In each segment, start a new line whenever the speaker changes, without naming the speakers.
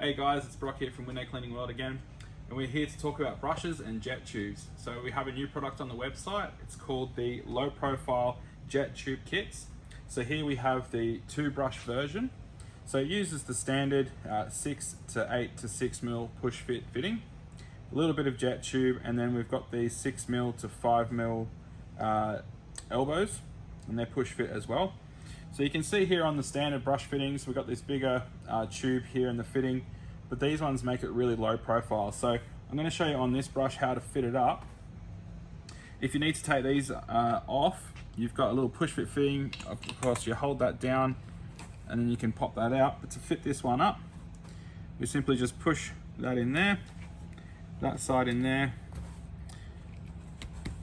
Hey guys, it's Brock here from Window Cleaning World again, and we're here to talk about brushes and jet tubes. So we have a new product on the website. It's called the low profile jet tube kits. So here we have the 2-brush version. So it uses the standard 6 to 8 to 6 mil push fit fitting, a little bit of jet tube, and then we've got these 6 mil to 5 mil elbows, and they're push fit as well. So you can see here on the standard brush fittings, we've got this bigger tube here in the fitting, but these ones make it really low profile. So I'm going to show you on this brush how to fit it up. If you need to take these off, you've got a little push fit fitting. Of course, you hold that down and then you can pop that out. But to fit this one up, we simply just push that in there, that side in there,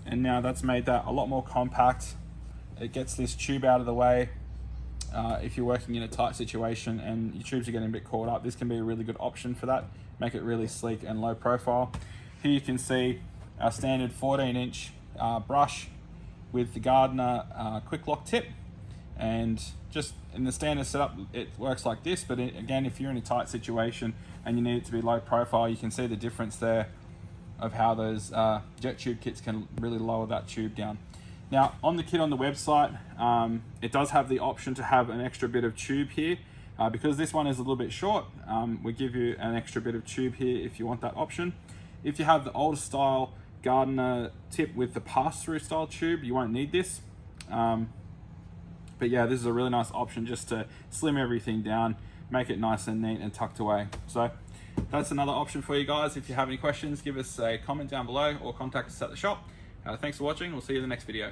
and now that's made that a lot more compact. It gets this tube out of the way. If you're working in a tight situation and your tubes are getting a bit caught up, this can be a really good option for that. Make it really sleek and low profile. Here you can see our standard 14-inch brush with the Gardiner quick lock tip, and just in the standard setup it works like this, but again, if you're in a tight situation and you need it to be low profile, you can see the difference there of how those jet tube kits can really lower that tube down. Now on the kit on the website, it does have the option to have an extra bit of tube here. Because this one is a little bit short, we give you an extra bit of tube here if you want that option. If you have the older style Gardiner tip with the pass-through style tube, you won't need this. But yeah, this is a really nice option just to slim everything down, make it nice and neat and tucked away. So that's another option for you guys. If you have any questions, give us a comment down below or contact us at the shop. Thanks for watching. We'll see you in the next video.